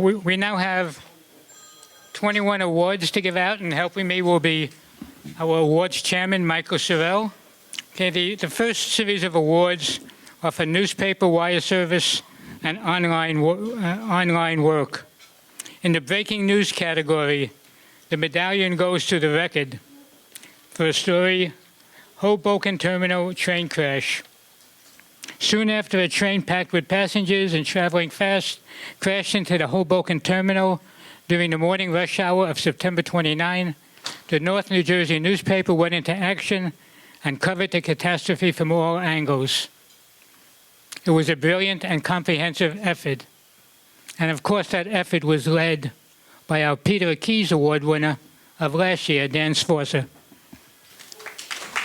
We now have 21 awards to give out, and helping me will be our awards chairman, Michael Sorrell. Okay, the first series of awards are for newspaper, wire service, and online work. In the breaking news category, the medallion goes to The Record for a story, Hoboken Terminal train crash. Soon after a train packed with passengers and traveling fast crashed into the Hoboken Terminal during the morning rush hour of September 29, the North New Jersey newspaper went into action and covered the catastrophe from all angles. It was a brilliant and comprehensive effort. And of course, that effort was led by our Peter Keyes Award winner of last year, Dan Sforza.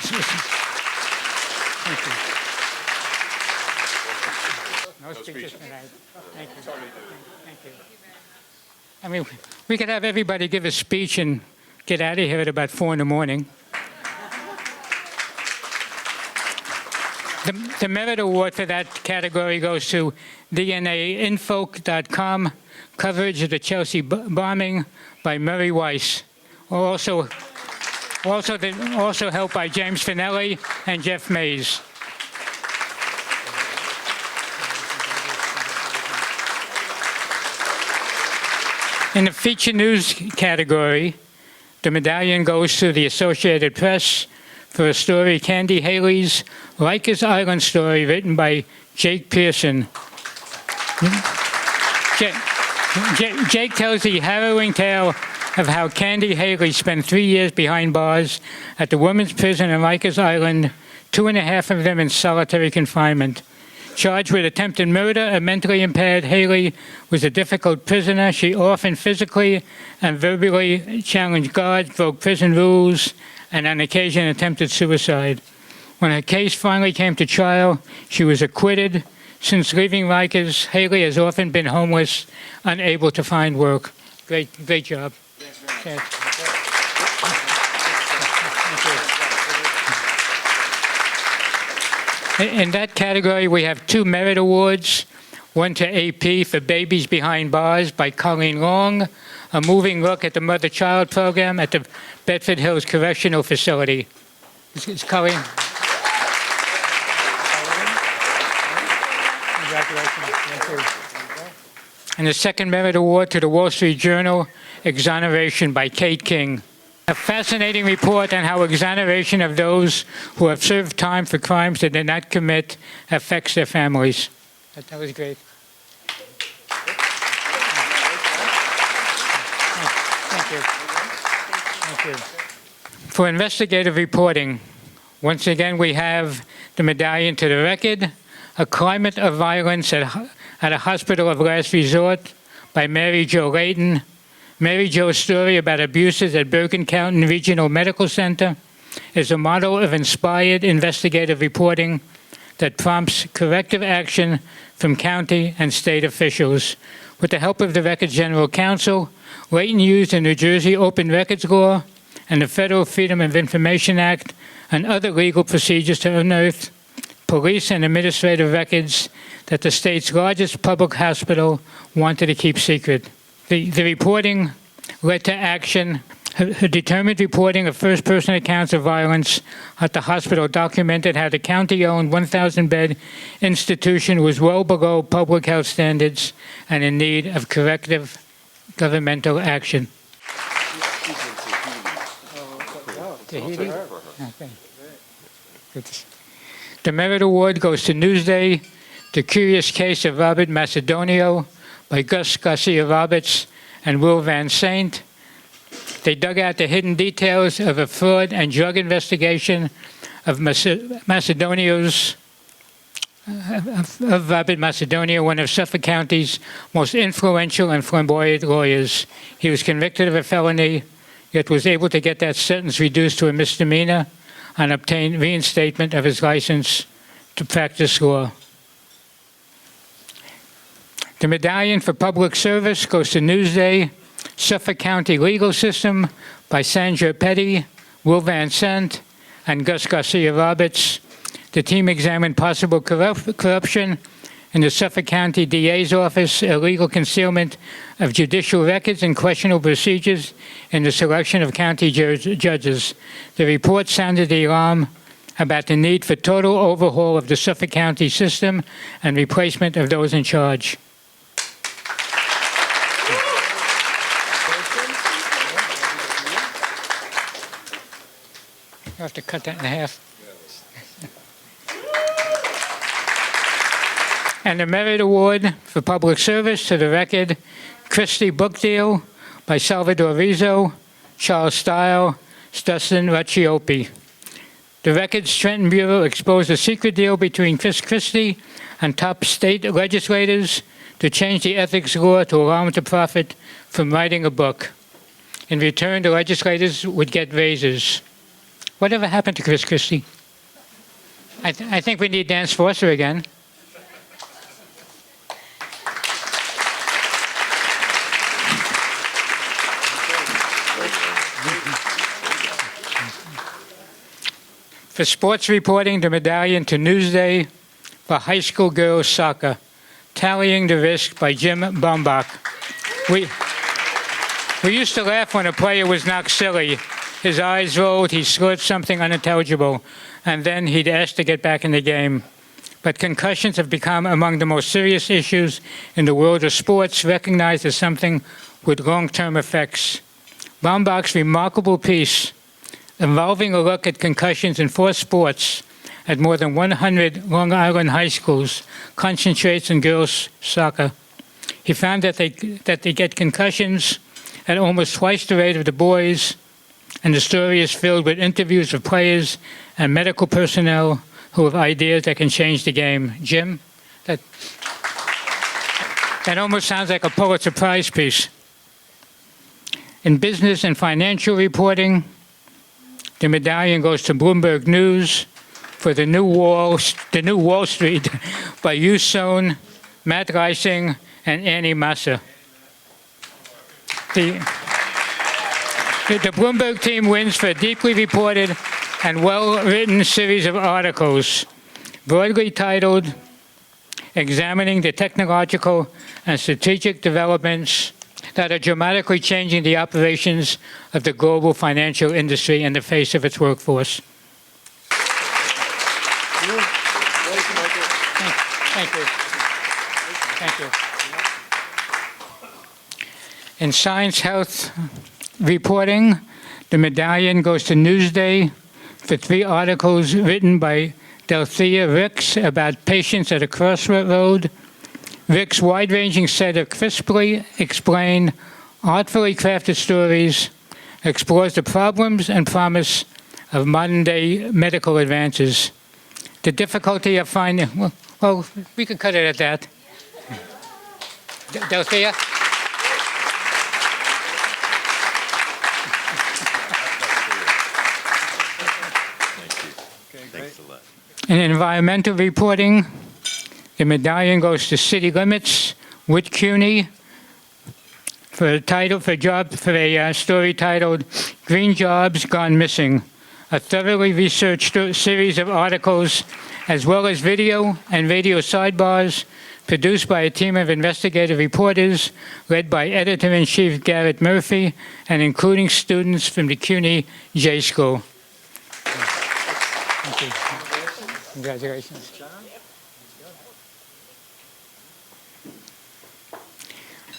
Thank you. No speeches tonight. Thank you. Thank you. I mean, we could have everybody give a speech and get out of here at about 4 in the morning. The Merit Award for that category goes to DNAinfo.com, coverage of the Chelsea bombing by Murray Weiss. Also helped by James Finelli and Jeff Mays. In the feature news category, the medallion goes to the Associated Press for a story, Candy Haley's Rikers Island story, written by Jake Pearson. Jake tells the harrowing tale of how Candy Haley spent 3 years behind bars at the women's prison in Rikers Island, 2.5 of them in solitary confinement. Charged with attempted murder and mentally impaired, Haley was a difficult prisoner. She often physically and verbally challenged guards, broke prison rules, and on occasion attempted suicide. When her case finally came to trial, she was acquitted. Since leaving Rikers, Haley has often been homeless, unable to find work. Great job. Thanks. In that category, we have 2 merit awards, one to AP for Babies Behind Bars by Colleen Long, a moving look at the mother-child program at the Bedford Hills Correctional Facility. Is Colleen? Congratulations. Thank you. And the second merit award to the Wall Street Journal, Exoneration by Kate King. A fascinating report on how exoneration of those who have served time for crimes they did not commit affects their families. That was great. Thank you. Thank you. For investigative reporting, once again we have the medallion to The Record, A Climate of Violence at a Hospital of Last Resort by Mary Jo Layton. Mary Jo's story about abuses at Bergen County Regional Medical Center is a model of inspired investigative reporting that prompts corrective action from county and state officials. With the help of the Records General Counsel, Layton used the New Jersey Open Records Law and the Federal Freedom of Information Act and other legal procedures to unearth police and administrative records that the state's largest public hospital wanted to keep secret. The reporting led to action. Her determined reporting of first-person accounts of violence at the hospital documented how the county-owned 1,000-bed institution was well below public health standards and in need of corrective governmental action. Tahiti? Okay. The Merit Award goes to Newsday, The Curious Case of Robert Macedonio by Gus Garcia-Roberts and Will Van Sant. They dug out the hidden details of a fraud and drug investigation of Robert Macedonio, one of Suffolk County's most influential and flamboyant lawyers. He was convicted of a felony, yet was able to get that sentence reduced to a misdemeanor and obtain reinstatement of his license to practice law. The medallion for public service goes to Newsday, Suffolk County Legal System by Sandra Petty, Will Van Sant, and Gus Garcia-Roberts. The team examined possible corruption in the Suffolk County DA's office, illegal concealment of judicial records and questionable procedures in the selection of county judges. The report sounded the alarm about the need for total overhaul of the Suffolk County system and replacement of those in charge. You have to cut that in half. And the Merit Award for Public Service to the record, Christie Book Deal by Salvador Rizzo, Charles Stile, Dustin Raccioppi. The Record's Trenton Bureau exposed a secret deal between Chris Christie and top state legislators to change the ethics law to allow him to profit from writing a book. In return, the legislators would get raises. Whatever happened to Chris Christie? I think we need Dan Sforza again. For sports reporting, the Medallion to Newsday for high school girls soccer, Tallying the Risk by Jim Bombach. We used to laugh when a player was knocked silly. His eyes rolled, he slurred something unintelligible, and then he'd ask to get back in the game. But concussions have become among the most serious issues in the world of sports, recognized as something with long-term effects. Bombach's remarkable piece involving a look at concussions in 4 sports at more than 100 Long Island high schools concentrates on girls' soccer. He found that they get concussions at almost twice the rate of the boys, and the story is filled with interviews of players and medical personnel who have ideas that can change the game. Jim, that almost sounds like a Pulitzer Prize piece. In business and financial reporting, the Medallion goes to Bloomberg News for the New Wall Street by Yu Sohn, Matt Reising, and Annie Massa. The Bloomberg team wins for a deeply reported and well-written series of articles, broadly titled Examining the Technological and Strategic Developments that are dramatically changing the operations of the global financial industry in the face of its workforce. Thank you. Thank you. In science health reporting, the Medallion goes to Newsday for 3 articles written by Delthea Ricks about patients at a crossroad. Rick's wide-ranging set of crisply explained, artfully crafted stories explores the problems and promise of modern-day medical advances. The difficulty of finding, well, we could cut it at that. Delthea? In environmental reporting, the Medallion goes to City Limits, Whit CUNY, for a story titled "Green Jobs Gone Missing," a thoroughly researched series of articles, as well as video and radio sidebars, produced by a team of investigative reporters led by Editor-in-Chief Garrett Murphy and including students from the CUNY J School. Thank you. Congratulations.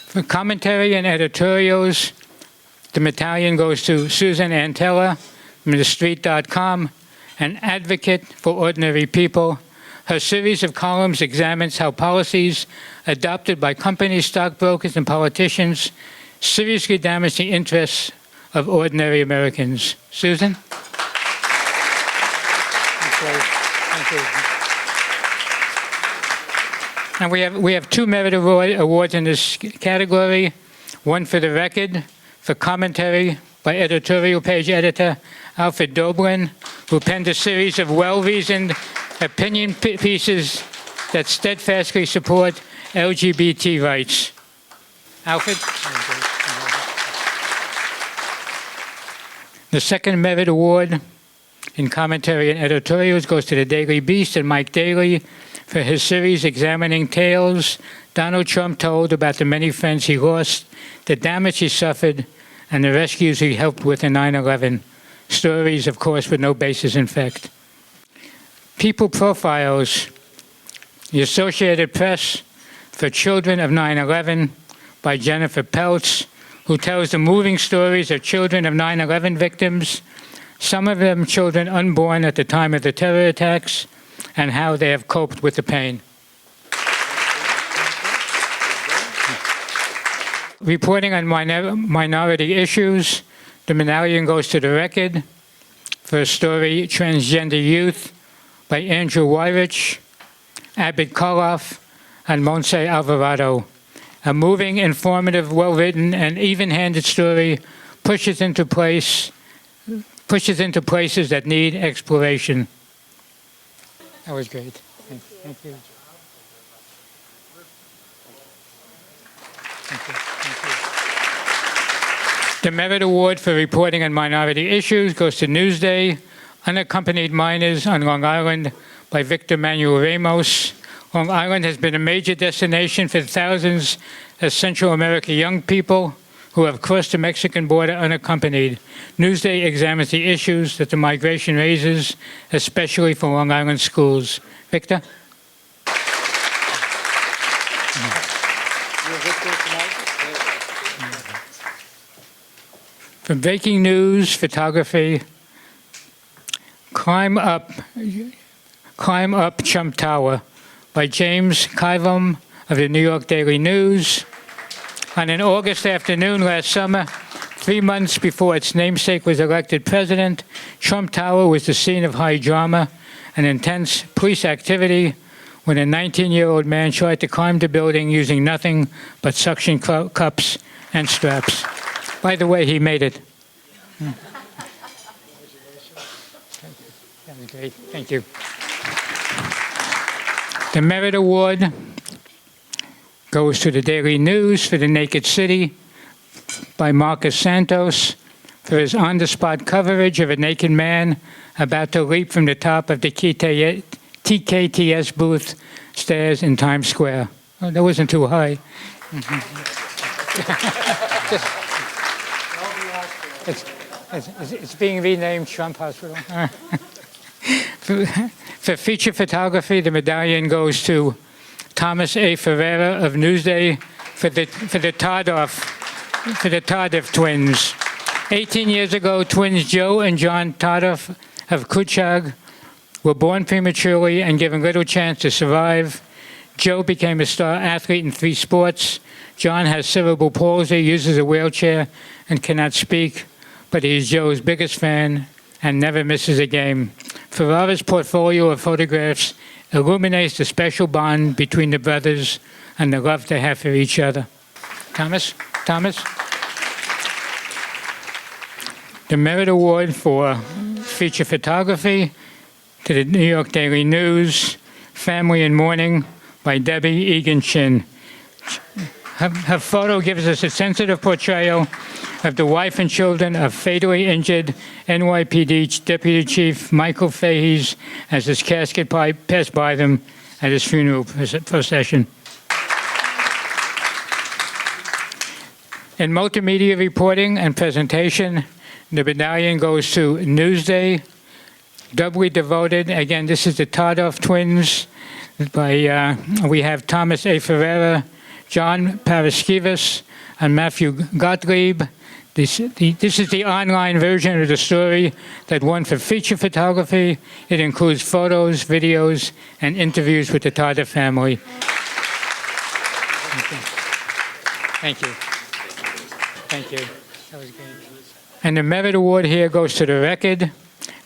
For commentary and editorials, the Medallion goes to Susan Antella from TheStreet.com, an advocate for ordinary people. Her series of columns examines how policies adopted by companies, stockbrokers, and politicians seriously damage the interests of ordinary Americans. Susan? Thank you. And we have 2 Merit Awards in this category, one for the record, for commentary by editorial page editor Alfred Doblin, who penned a series of well-reasoned opinion pieces that steadfastly support LGBT rights. Alfred? The second Merit Award in commentary and editorials goes to the Daily Beast and Mike Daly For his series examining tales Donald Trump told about the many friends he lost, the damage he suffered, and the rescues he helped with in 9/11. Stories, of course, with no basis in fact. People Profiles, the Associated Press for Children of 9/11 by Jennifer Peltz, who tells the moving stories of children of 9/11 victims, some of them children unborn at the time of the terror attacks, and how they have coped with the pain. Reporting on minority issues, the Medallion goes to the record for a story, Transgender Youth, by Andrew Wyrich, Abid Koloff, and Montse Alvarado. A moving, informative, well-written, and even-handed story pushes into places that need exploration. That was great. Thank you. The Merit Award for Reporting on Minority Issues goes to Newsday, Unaccompanied Minors on Long Island by Victor Manuel Ramos. Long Island has been a major destination for thousands of Central American young people who have crossed the Mexican border unaccompanied. Newsday examines the issues that the migration raises, especially for Long Island schools. Victor? From Breaking News Photography, Climb Up Trump Tower by James Kivum of the New York Daily News. On an August afternoon last summer, 3 months before its namesake was elected president, Trump Tower was the scene of high drama and intense police activity when a 19-year-old man tried to climb the building using nothing but suction cups and straps. By the way, he made it. That was great. Thank you. The Merit Award goes to the Daily News for The Naked City by Marcus Santos for his on-the-spot coverage of a naked man about to leap from the top of the TKTS booth stairs in Times Square. Oh, that wasn't too high. It's being renamed Trump Hospital. For feature photography, the Medallion goes to Thomas A. Ferreira of Newsday for the Tardoff twins. 18 years ago, twins Joe and John Tardoff of Kuchag were born prematurely and given little chance to survive. Joe became a star athlete in 3 sports. John has cerebral palsy, uses a wheelchair, and cannot speak, but he is Joe's biggest fan and never misses a game. Ferrara's portfolio of photographs illuminates the special bond between the brothers and the love they have for each other. Thomas? The Merit Award for Feature Photography to the New York Daily News, Family in Mourning by Debbie Egan Chin. Her photo gives us a sensitive portrayal of the wife and children of fatally injured NYPD Deputy Chief Michael Fahey's as his casket passed by them at his funeral procession. In multimedia reporting and presentation, the Medallion goes to Newsday, doubly devoted. Again, this is the Tardoff twins. We have Thomas A. Ferreira, John Paraskevas, and Matthew Gottlieb. This is the online version of the story that won for feature photography. It includes photos, videos, and interviews with the Tardoff family. Thank you. That was great. And the Merit Award here goes to the record,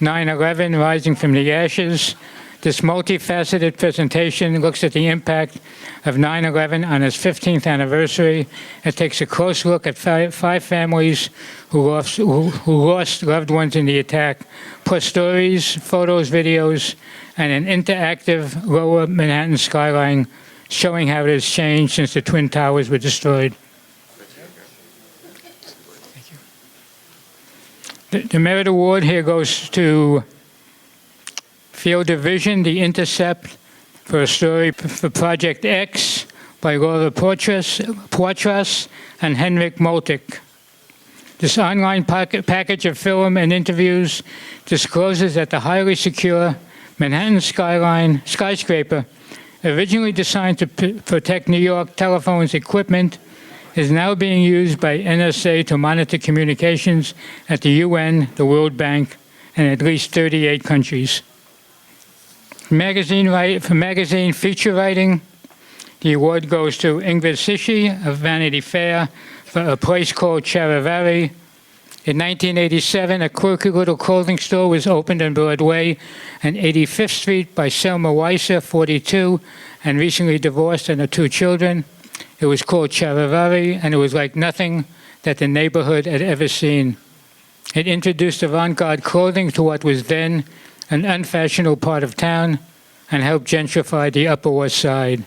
9/11 Rising from the Ashes. This multifaceted presentation looks at the impact of 9/11 on its 15th anniversary. It takes a close look at 5 families who lost loved ones in the attack, plus stories, photos, videos, and an interactive lower Manhattan skyline showing how it has changed since the Twin Towers were destroyed. The Merit Award here goes to Field of Vision, The Intercept for a story for Project X by Laura Poitras and Henrik Moltic. This online package of film and interviews discloses that the highly secure Manhattan skyscraper, originally designed to protect New York Telephone's equipment, is now being used by NSA to monitor communications at the UN, the World Bank, and at least 38 countries. For magazine feature writing, the award goes to Ingrid Sishi of Vanity Fair for A Place Called Charivari. In 1987, a quirky little clothing store was opened on Broadway and 85th Street by Selma Weiser, 42, and recently divorced and had 2 children. It was called Charivari, and it was like nothing that the neighborhood had ever seen. It introduced avant-garde clothing to what was then an unfashionable part of town and helped gentrify the Upper West Side.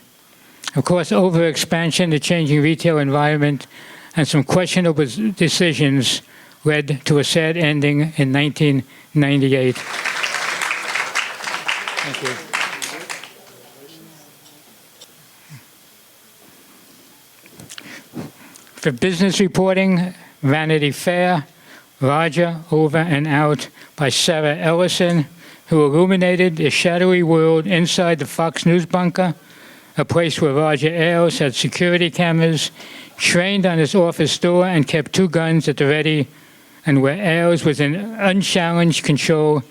Of course, overexpansion, the changing retail environment, and some questionable decisions led to a sad ending in 1998. Thank you. For business reporting, Vanity Fair, Roger, Over and Out by Sarah Ellison, who illuminated the shadowy world inside the Fox News bunker, a place where Roger Ailes had security cameras, trained on his office door and kept 2 guns at the ready, and where Ailes was in unchallenged control,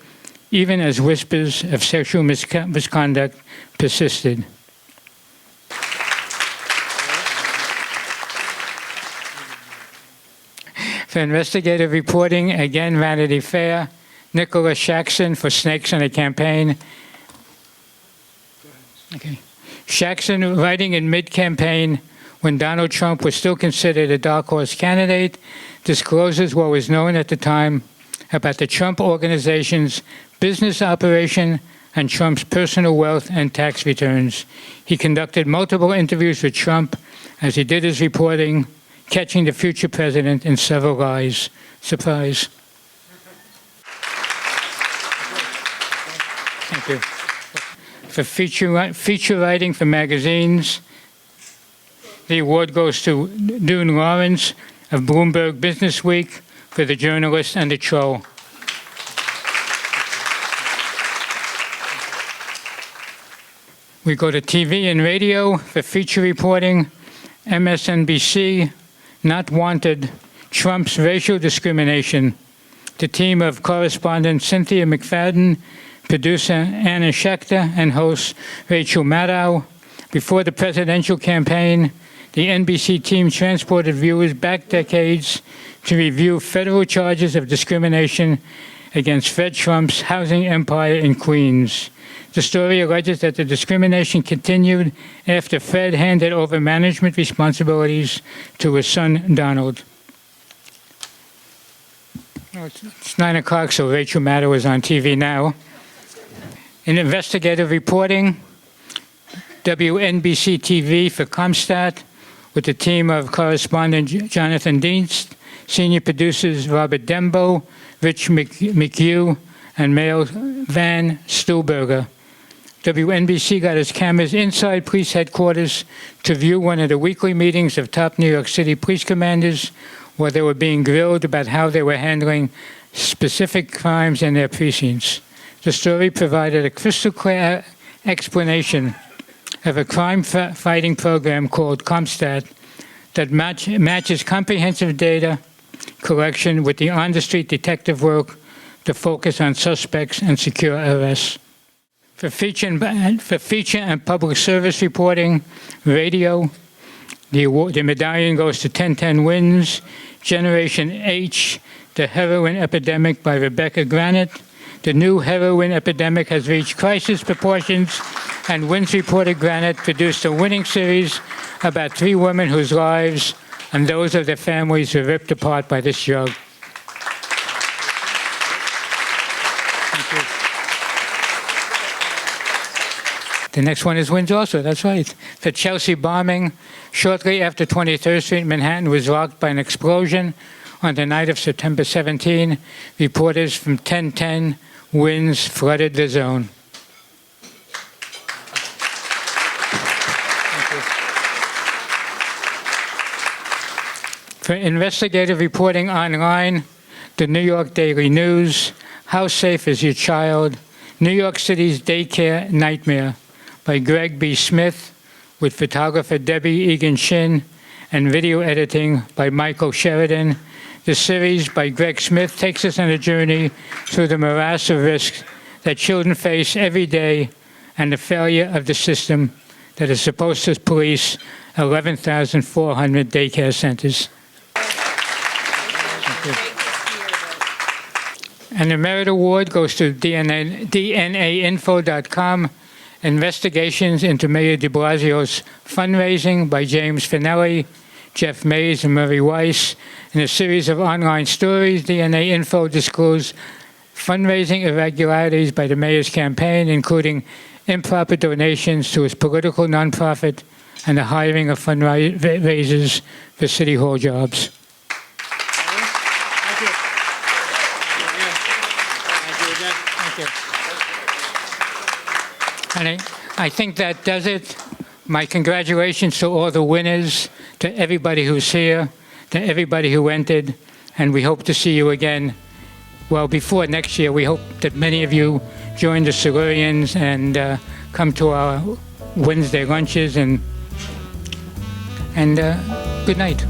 even as whispers of sexual misconduct persisted. For investigative reporting, again, Vanity Fair, Nicholas Shaxson for Snakes on a Campaign. Okay. Shaxson, writing in mid-campaign when Donald Trump was still considered a dark horse candidate, discloses what was known at the time about the Trump Organization's business operation and Trump's personal wealth and tax returns. He conducted multiple interviews with Trump as he did his reporting, catching the future president in several lies. Surprise. Thank you. For feature writing for magazines, the award goes to Dune Lawrence of Bloomberg Business Week for The Journalist and the Troll. We go to TV and radio for feature reporting, MSNBC, Not Wanted, Trump's Racial Discrimination. The team of correspondent Cynthia McFadden, producer Anna Schechter, and host Rachel Maddow. Before the presidential campaign, the NBC team transported viewers back decades to review federal charges of discrimination against Fred Trump's housing empire in Queens. The story alleges that the discrimination continued after Fred handed over management responsibilities to his son, Donald. It's 9 o'clock, so Rachel Maddow is on TV now. In investigative reporting, WNBC TV for Comstat, with a team of correspondent Jonathan Dienst, senior producers Robert Dembo, Rich McHugh, and Mail Van Stuhlberger. WNBC got its cameras inside police headquarters to view one of the weekly meetings of top New York City police commanders where they were being grilled about how they were handling specific crimes in their precincts. The story provided a crystal clear explanation of a crime-fighting program called Comstat that matches comprehensive data collection with the on-the-street detective work to focus on suspects and secure arrests. For feature and public service reporting, radio, the medallion goes to 1010 Wins, Generation H, The Heroin Epidemic by Rebecca Granite. The new heroin epidemic has reached crisis proportions, and Wins reported Granite produced a winning series about 3 women whose lives and those of their families were ripped apart by this drug. Thank you. The next one is Wins also, that's right. The Chelsea bombing, shortly after 23rd Street in Manhattan was rocked by an explosion on the night of September 17. Reporters from 1010 Wins flooded the zone. For investigative reporting online, the New York Daily News, How Safe is Your Child? New York City's Daycare Nightmare by Greg B. Smith, with photographer Debbie Egan-Shin and video editing by Michael Sheridan. The series by Greg Smith takes us on a journey through the morass of risks that children face every day and the failure of the system that is supposed to police 11,400 daycare centers. And the Merit Award goes to DNAinfo.com, Investigations into Mayor de Blasio's Fundraising by James Finelli, Jeff Mays, and Murray Weiss. In a series of online stories, DNA Info disclosed fundraising irregularities by the mayor's campaign, including improper donations to his political nonprofit and the hiring of fundraisers for City Hall jobs. And I think that does it. My congratulations to all the winners, to everybody who's here, to everybody who entered, and we hope to see you again. Well, before next year, we hope that many of you join the Silurians and come to our Wednesday lunches, and good night.